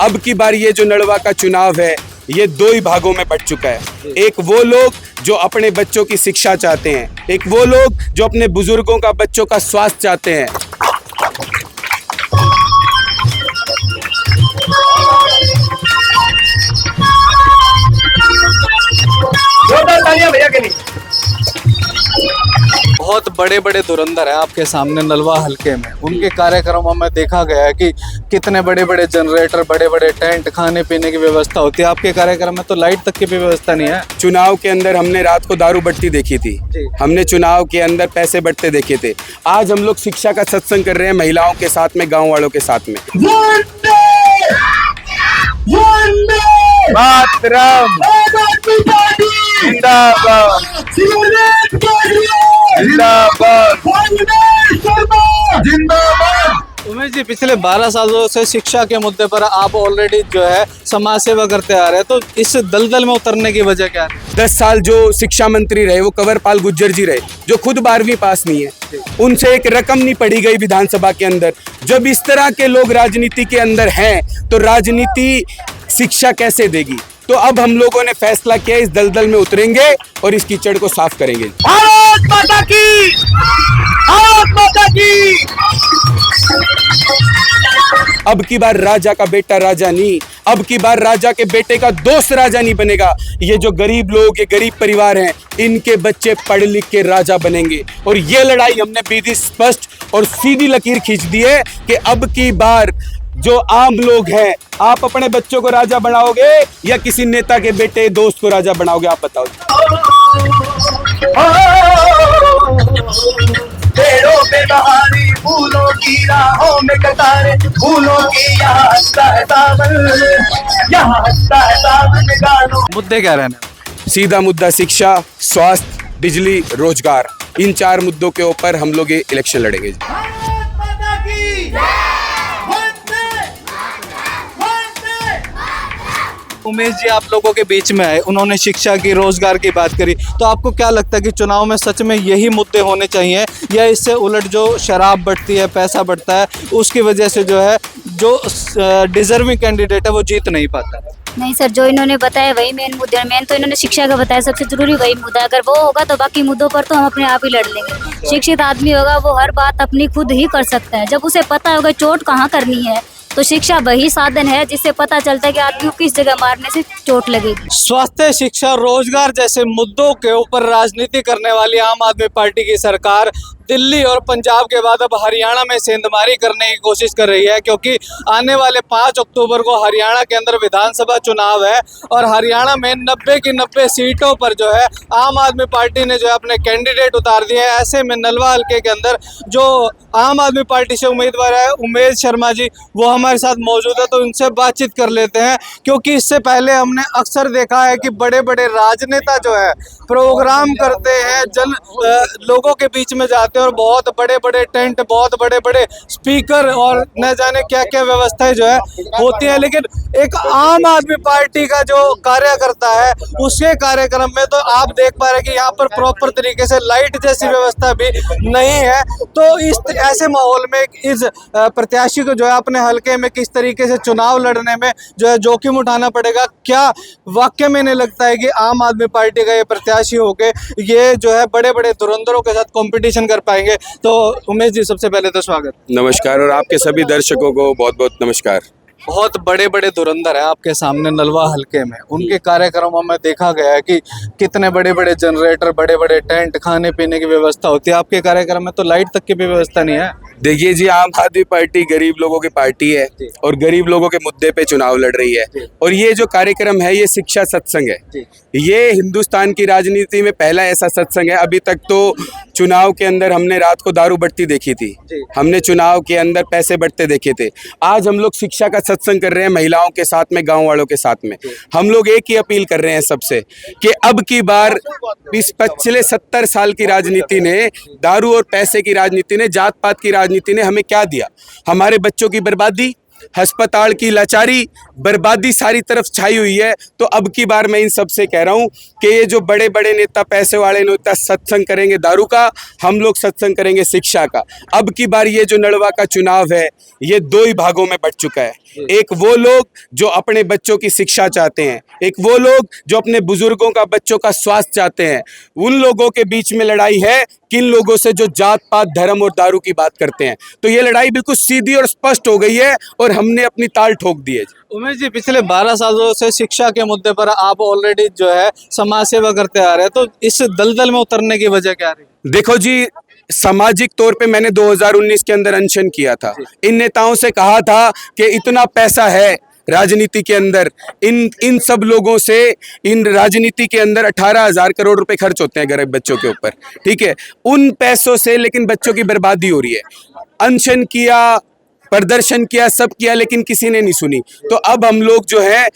अब की बार ये जो नड़वा का चुनाव है ये दो ही भागों में बंट चुका है। एक वो लोग जो अपने बच्चों की शिक्षा चाहते हैं, एक वो लोग जो अपने बुजुर्गों का, बच्चों का स्वास्थ्य चाहते हैं। भैया के लिए बहुत बड़े बड़े धुरंधर है आपके सामने नलवा हलके में। उनके कार्यक्रमों में देखा गया है कि कितने बड़े बड़े जनरेटर, बड़े बड़े टेंट, खाने पीने की व्यवस्था होती है। आपके कार्यक्रम में तो लाइट तक की भी व्यवस्था नहीं है। चुनाव के अंदर हमने रात को दारू बट्टी देखी थी, हमने चुनाव के अंदर पैसे बटते देखे थे। आज हम लोग शिक्षा का सत्संग कर रहे हैं महिलाओं के साथ में, गाँव वालों के साथ में। मातरम जिंदाबाद जिंदाबाद। उमेश जी, पिछले 12 सालों से शिक्षा के मुद्दे पर आप ऑलरेडी जो है समाज सेवा करते आ रहे हैं, तो इस दलदल में उतरने की वजह क्या है? 10 साल जो शिक्षा मंत्री रहे वो कंवरपाल गुर्जर जी रहे, जो खुद 12वीं पास नहीं है। उनसे एक रकम नहीं पढ़ी गई विधानसभा के अंदर। जब इस तरह के लोग राजनीति के अंदर हैं तो राजनीति शिक्षा कैसे देगी? तो अब हम लोगों ने फैसला किया, इस दलदल में उतरेंगे और इस कीचड़ को साफ करेंगे। भारत माता की, भारत माता की। अब की बार राजा का बेटा राजा नहीं, अब की बार राजा के बेटे का दोस्त राजा नहीं बनेगा। ये जो गरीब लोग, ये गरीब परिवार हैं, इनके बच्चे पढ़ लिख के राजा बनेंगे। और ये लड़ाई हमने बीधी स्पष्ट और सीधी लकीर खींच दी है कि अब की बार जो आम लोग हैं, आप अपने बच्चों को राजा बनाओगे या किसी नेता के बेटे दोस्त को राजा बनाओगे? आप बताओ। पेड़ों पे बहारी, फूलों की राहों में कतारे, फूलों की यहाँ हंसता है सावन, यहाँ हंसता है सावन गानों। मुद्दे क्या रहने? सीधा मुद्दा शिक्षा, स्वास्थ्य, बिजली, रोजगार। इन 4 मुद्दों के ऊपर हम लोग ये इलेक्शन लड़ेंगे। उमेश जी आप लोगों के बीच में आए, उन्होंने शिक्षा की, रोजगार की बात करी, तो आपको क्या लगता है कि चुनाव में सच में यही मुद्दे होने चाहिए या इससे उलट जो शराब बढ़ती है, पैसा बढ़ता है, उसकी वजह से जो है जो डिजर्विंग कैंडिडेट है वो जीत नहीं पाता? नहीं सर, जो इन्होंने बताया वही मेन मुद्दा है। मेन तो इन्होंने शिक्षा का बताया, सबसे जरूरी वही मुद्दा। अगर वो होगा तो बाकी मुद्दों पर तो हम अपने आप ही लड़ लेंगे। शिक्षित आदमी होगा वो हर बात अपनी खुद ही कर सकता है। जब उसे पता होगा चोट कहाँ करनी है, तो शिक्षा वही साधन है जिससे पता चलता है कि आदमी को किस जगह मारने से चोट लगेगी। स्वास्थ्य, शिक्षा, रोजगार जैसे मुद्दों के ऊपर राजनीति करने वाली आम आदमी पार्टी की सरकार दिल्ली और पंजाब के बाद अब हरियाणा में सेंधमारी करने की कोशिश कर रही है, क्योंकि आने वाले 5 अक्टूबर को हरियाणा के अंदर विधानसभा चुनाव है और हरियाणा में 90 की 90 सीटों पर जो है आम आदमी पार्टी ने जो है अपने कैंडिडेट उतार दिए हैं। ऐसे में नलवा हल्के के अंदर जो आम आदमी पार्टी से उम्मीदवार है उमेश शर्मा जी, वो हमारे साथ मौजूद है, तो उनसे बातचीत कर लेते हैं। क्योंकि इससे पहले हमने अक्सर देखा है कि बड़े बड़े राजनेता जो है प्रोग्राम करते हैं, लोगों के बीच में जाते हैं और बहुत बड़े बड़े टेंट, बहुत बड़े बड़े स्पीकर और न जाने क्या क्या व्यवस्थाएं जो है होती है, लेकिन एक आम आदमी पार्टी का जो कार्यकर्ता है उसके कार्यक्रम में तो आप देख पा रहे हैं कि यहाँ पर प्रॉपर तरीके से लाइट जैसी व्यवस्था भी नहीं है। तो इस ऐसे माहौल में इस प्रत्याशी को जो है अपने हल्के में किस तरीके से चुनाव लड़ने में जो है जोखिम उठाना पड़ेगा, क्या वाकई में नहीं लगता है कि आम आदमी पार्टी का ये प्रत्याशी होके ये जो है बड़े बड़े धुरंधरों के साथ कंपटीशन कर पाएंगे? तो उमेश जी सबसे पहले तो स्वागत। नमस्कार, और आपके सभी दर्शकों को बहुत बहुत नमस्कार। बहुत बड़े बड़े धुरंधर है आपके सामने नलवा हल्के में। उनके कार्यक्रमों में देखा गया है कि कितने बड़े बड़े जनरेटर, बड़े बड़े टेंट, खाने पीने की व्यवस्था होती है। आपके कार्यक्रम में तो लाइट तक की भी व्यवस्था नहीं है। देखिए जी, आम आदमी पार्टी गरीब लोगों की पार्टी है और गरीब लोगों के मुद्दे पे चुनाव लड़ रही है। और ये जो कार्यक्रम है ये शिक्षा सत्संग है। ये हिंदुस्तान की राजनीति में पहला ऐसा सत्संग है। अभी तक तो चुनाव के अंदर हमने रात को दारू बट्टी देखी थी, हमने चुनाव के अंदर पैसे बटते देखे थे। आज हम लोग शिक्षा का सत्संग कर रहे हैं महिलाओं के साथ में, गाँव वालों के साथ में। हम लोग एक ही अपील कर रहे हैं सबसे कि अब की बार इस पिछले 70 साल की राजनीति ने, दारू और पैसे की राजनीति ने, जात पात की राजनीति ने हमें क्या दिया? हमारे बच्चों की बर्बादी, अस्पताल की लाचारी, बर्बादी सारी तरफ छाई हुई है। तो अब की बार मैं इन सब से कह रहा हूँ कि ये जो बड़े बड़े नेता, पैसे वाले नेता सत्संग करेंगे दारू का, हम लोग सत्संग करेंगे शिक्षा का। अब की बार ये जो नड़वा का चुनाव है ये दो ही भागों में बंट चुका है। एक वो लोग जो अपने बच्चों की शिक्षा चाहते हैं, एक वो लोग जो अपने बुजुर्गों का, बच्चों का स्वास्थ्य चाहते हैं। उन लोगों के बीच में लड़ाई है किन लोगों से जो जात पात, धर्म और दारू की बात करते हैं। तो ये लड़ाई बिल्कुल सीधी और स्पष्ट हो गई है और हमने अपनी ताल ठोक दी है। उमेश जी, पिछले 12 सालों से शिक्षा के मुद्दे पर आप ऑलरेडी जो है समाज सेवा करते आ रहे हैं, तो इस दलदल में उतरने की वजह क्या रही? देखो जी, सामाजिक तौर पे मैंने 2019 के अंदर अनशन किया था। इन नेताओं से कहा था कि इतना पैसा है राजनीति के अंदर, इन सब लोगों से, इन राजनीति के अंदर 18,000 करोड़ रुपए खर्च होते हैं गरीब बच्चों के ऊपर, ठीक है। उन पैसों से लेकिन बच्चों की बर्बादी हो रही है। अनशन किया, प्रदर्शन किया, सब किया, लेकिन किसी ने नहीं सुनी। तो अब हम लोग जो है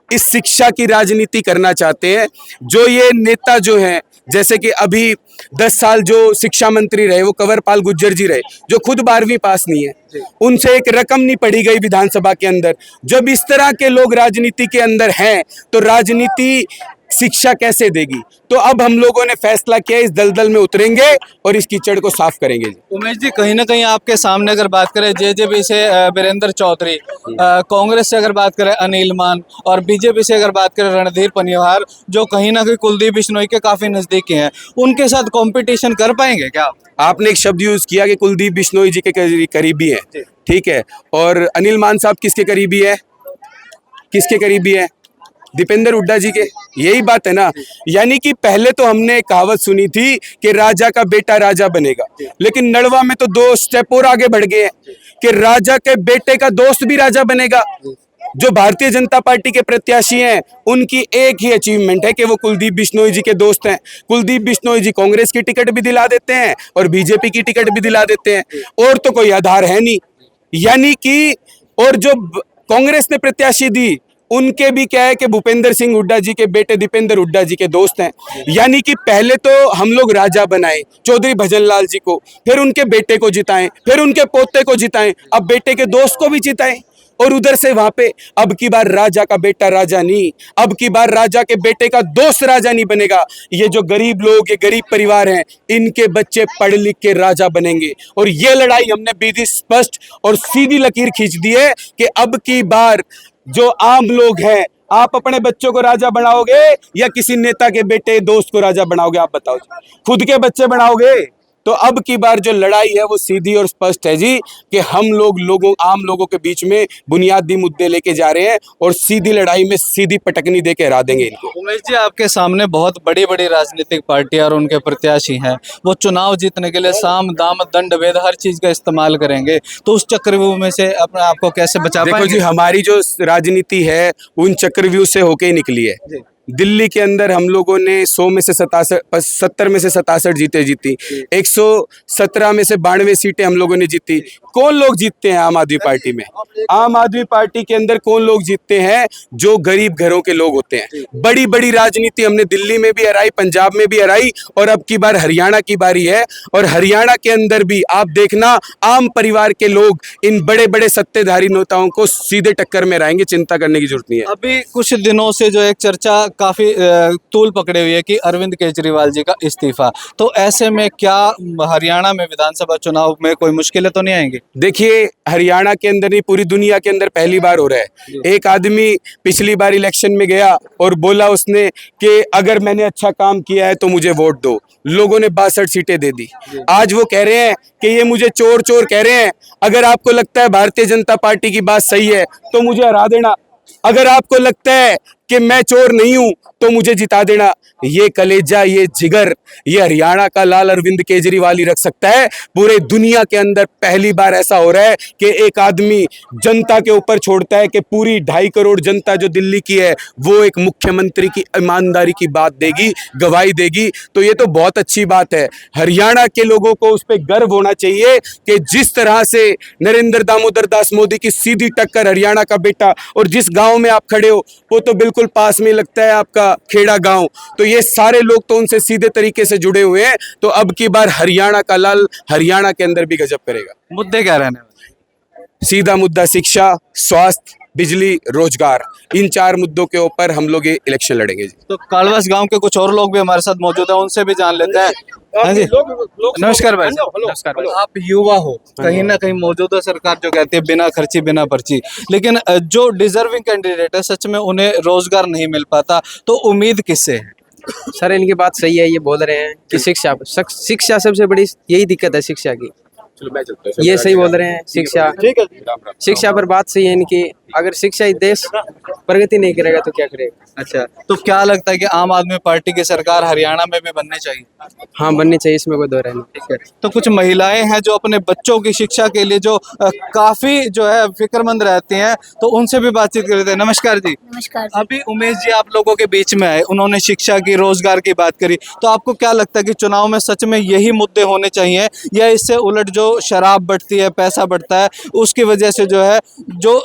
इस शिक्षा की राजनीति करना चाहते हैं। जो ये नेता जो हैं, जैसे कि अभी 10 साल जो शिक्षा मंत्री रहे वो कंवरपाल गुर्जर जी रहे, जो खुद 12वीं पास नहीं है, उनसे एक रकम नहीं पढ़ी गई विधानसभा के अंदर। जब इस तरह के लोग राजनीति के अंदर हैं तो राजनीति शिक्षा कैसे देगी? तो अब हम लोगों ने फैसला किया, इस दलदल में उतरेंगे और इस कीचड़ को साफ करेंगे। उमेश जी, कहीं ना कहीं आपके सामने अगर बात करें जेजेपी से वीरेंद्र चौधरी, कांग्रेस से अगर बात करें अनिल मान, और बीजेपी से अगर बात करें रणधीर पनिवार, जो कहीं ना कहीं कुलदीप बिश्नोई के काफी नजदीकी हैं, उनके साथ कंपटीशन कर पाएंगे क्या? आपने एक शब्द यूज किया कि कुलदीप बिश्नोई जी के करीबी हैं, ठीक है, और अनिल मान साहब किसके करीबी है? किसके करीबी है? दीपेंद्र हुड्डा जी के। यही बात है ना। यानी कि पहले तो हमने एक कहावत सुनी थी कि राजा का बेटा राजा बनेगा, लेकिन नड़वा में तो 2 स्टेप और आगे बढ़ गए हैं कि राजा के बेटे का दोस्त भी राजा बनेगा। जो भारतीय जनता पार्टी के प्रत्याशी हैं उनकी एक ही अचीवमेंट है कि वो कुलदीप बिश्नोई जी के दोस्त हैं। कुलदीप बिश्नोई जी कांग्रेस की टिकट भी दिला देते हैं और बीजेपी की टिकट भी दिला देते हैं, और तो कोई आधार है नहीं। यानी कि और जो कांग्रेस ने प्रत्याशी दी उनके भी क्या है कि भूपेंद्र सिंह हुड्डा जी के बेटे दीपेंद्र हुड्डा जी के दोस्त हैं। यानी कि पहले तो हम लोग राजा बनाए चौधरी भजनलाल जी को, फिर उनके बेटे को जिताएं, फिर उनके पोते को जिताएं, अब बेटे के दोस्त को भी जिताएं, और उधर से वहां पे अब की बार राजा का बेटा राजा नहीं, अब की बार राजा के बेटे का दोस्त राजा नहीं बनेगा। ये जो गरीब लोग, ये गरीब परिवार हैं, इनके बच्चे पढ़ लिख के राजा बनेंगे। और ये लड़ाई हमने बीधी स्पष्ट और सीधी लकीर खींच दी है कि अब की बार जो आम लोग हैं, आप अपने बच्चों को राजा बनाओगे या किसी नेता के बेटे दोस्त को राजा बनाओगे? आप बताओ, खुद के बच्चे बनाओगे? तो अब की बार जो लड़ाई है वो सीधी और स्पष्ट है जी, कि हम लोग आम लोगों के बीच में बुनियादी मुद्दे लेके जा रहे हैं और सीधी लड़ाई में सीधी पटकनी देके हरा देंगे इनको। उमेश जी, आपके सामने बहुत बड़ी बड़ी राजनीतिक पार्टियां और उनके प्रत्याशी हैं, वो चुनाव जीतने के लिए साम दाम दंड भेद हर चीज का इस्तेमाल करेंगे, तो उस चक्रव्यूह में से अपने आप को कैसे बचा पाएंगे? देखो जी, हमारी जो राजनीति है उन चक्रव्यूह से होके ही निकली है। दिल्ली के अंदर हम लोगों ने 100 में से 70 में से 67 जीती, 117 में से 92 सीटें हम लोगों ने जीती। कौन लोग जीतते हैं आम आदमी पार्टी में? आम आदमी पार्टी के अंदर कौन लोग जीतते हैं? जो गरीब घरों के लोग होते हैं। बड़ी बड़ी राजनीति हमने दिल्ली में भी हराई, पंजाब में भी हराई, और अब की बार हरियाणा की बारी है। और हरियाणा के अंदर भी आप देखना, आम परिवार के लोग इन बड़े बड़े सत्तेधारी नेताओं को सीधे टक्कर में रहेंगे, चिंता करने की जरूरत नहीं है। अभी कुछ दिनों से जो एक चर्चा काफी तूल पकड़े हुई है कि अरविंद केजरीवाल जी का इस्तीफा, तो ऐसे में क्या हरियाणा में विधानसभा चुनाव में कोई मुश्किलें तो नहीं आएंगी? देखिए, हरियाणा के अंदर नहीं, पूरी दुनिया के अंदर पहली बार हो रहा है। एक आदमी पिछली बार इलेक्शन में गया और बोला उसने कि अगर मैंने अच्छा काम किया है तो मुझे वोट दो। लोगों ने 62 सीटें दे दी। आज वो कह रहे हैं कि ये मुझे चोर चोर कह रहे हैं। अगर आपको लगता है भारतीय जनता पार्टी की बात सही है तो मुझे हरा देना, अगर आपको लगता है कि मैं चोर नहीं हूं तो मुझे जिता देना। ये कलेजा, ये जिगर, ये हरियाणा का लाल अरविंद केजरीवाल ही रख सकता है। पूरे दुनिया के अंदर पहली बार ऐसा हो रहा है कि एक आदमी जनता के ऊपर छोड़ता है कि पूरी 2.5 करोड़ जनता जो दिल्ली की है वो एक मुख्यमंत्री की ईमानदारी की बात देगी, गवाही देगी। तो ये तो बहुत अच्छी बात है। हरियाणा के लोगों को उस पर गर्व होना चाहिए कि जिस तरह से नरेंद्र दामोदर दास मोदी की सीधी टक्कर हरियाणा का बेटा, और जिस गाँव में आप खड़े हो वो तो बिल्कुल पास में लगता है आपका खेड़ा गांव, तो ये सारे लोग तो उनसे सीधे तरीके से जुड़े हुए हैं। तो अब की बार हरियाणा का लाल हरियाणा के अंदर भी गजब करेगा। मुद्दे क्या रहने वाले? सीधा मुद्दा शिक्षा, स्वास्थ्य, बिजली, रोजगार, इन 4 मुद्दों के ऊपर हम लोग ये इलेक्शन लड़ेंगे जी। तो कालवास गांव के कुछ और लोग भी हमारे साथ मौजूद हैं, उनसे भी जान लेते हैं। हाँ जी, नमस्कार भाई। नमस्कार भाई। आप युवा हो, कहीं ना कहीं मौजूदा सरकार जो कहती है बिना खर्ची बिना पर्ची, लेकिन जो डिजर्विंग कैंडिडेट है सच में उन्हें रोजगार नहीं मिल पाता, तो उम्मीद किससे है? सर इनकी बात सही है, ये बोल रहे हैं कि शिक्षा सबसे बड़ी यही दिक्कत है शिक्षा की। ये सही बोल रहे हैं, शिक्षा पर बात सही है इनकी। अगर शिक्षा ही देश प्रगति नहीं करेगा तो क्या करेगा। अच्छा, तो क्या लगता है कि आम आदमी पार्टी की सरकार हरियाणा में भी बननी चाहिए? हाँ बननी चाहिए, इसमें कोई दो राय नहीं। तो कुछ महिलाएं हैं जो अपने बच्चों की शिक्षा के लिए जो काफी जो है फिक्रमंद रहती हैं, तो उनसे भी बातचीत करते हैं। नमस्कार जी। नमस्कार। अभी उमेश जी आप लोगों के बीच में आए, उन्होंने शिक्षा की, रोजगार की बात करी, तो आपको क्या लगता है कि चुनाव में सच में यही मुद्दे होने चाहिए, या इससे उलट जो शराब बढ़ती है, पैसा बढ़ता है, उसकी वजह से जो है जो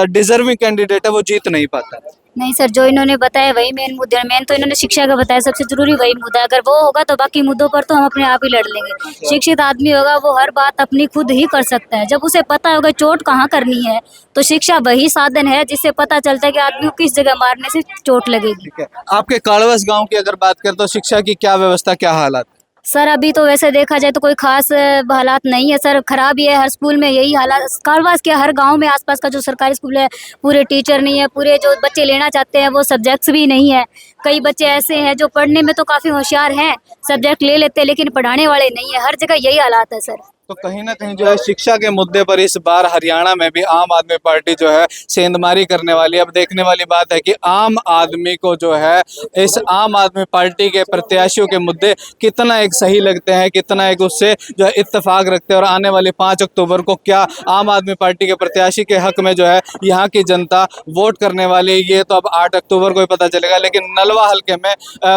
डिजर्विंग कैंडिडेट है वो जीत नहीं पाता? नहीं सर, जो इन्होंने बताया वही मेन मुद्दा। मेन तो इन्होंने शिक्षा का बताया, सबसे जरूरी वही मुद्दा। अगर वो होगा तो बाकी मुद्दों पर तो हम अपने आप ही लड़ लेंगे। शिक्षित आदमी होगा वो हर बात अपनी खुद ही कर सकता है। जब उसे पता होगा चोट कहाँ करनी है, तो शिक्षा वही साधन है जिससे पता चलता है कि आदमी को किस जगह मारने से चोट लगेगी। आपके कालवास गांव की अगर बात करें तो शिक्षा की क्या व्यवस्था, क्या हालात? सर अभी तो वैसे देखा जाए तो कोई खास हालात नहीं है सर, खराब ही है। हर स्कूल में यही हालात, कालवास के हर गांव में आसपास का जो सरकारी स्कूल है पूरे टीचर नहीं है, पूरे जो बच्चे लेना चाहते हैं वो सब्जेक्ट्स भी नहीं है। कई बच्चे ऐसे हैं जो पढ़ने में तो काफ़ी होशियार हैं, सब्जेक्ट ले लेते हैं लेकिन पढ़ाने वाले नहीं है। हर जगह यही हालात है सर। तो कहीं ना कहीं जो है शिक्षा के मुद्दे पर इस बार हरियाणा में भी आम आदमी पार्टी जो है सेंधमारी करने वाली है। अब देखने वाली बात है कि आम आदमी को जो है इस आम आदमी पार्टी के प्रत्याशियों के मुद्दे कितना एक सही लगते हैं, कितना एक उससे जो है इत्तेफाक रखते हैं, और आने वाली 5 अक्टूबर को क्या आम आदमी पार्टी के प्रत्याशी के हक में जो है यहाँ की जनता वोट करने वाली है, ये तो अब 8 अक्टूबर को ही पता चलेगा। लेकिन नलवा हल्के में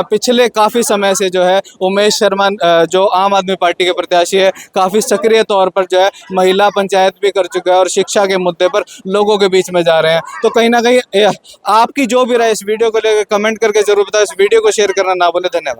पिछले काफ़ी समय से जो है उमेश शर्मा जो आम आदमी पार्टी के प्रत्याशी है काफ़ी सक्रिय तौर पर जो है महिला पंचायत भी कर चुका है और शिक्षा के मुद्दे पर लोगों के बीच में जा रहे हैं। तो कहीं ना कहीं आपकी जो भी राय इस वीडियो को लेकर कमेंट करके जरूर बताएं। इस वीडियो को शेयर करना ना भूलें। धन्यवाद।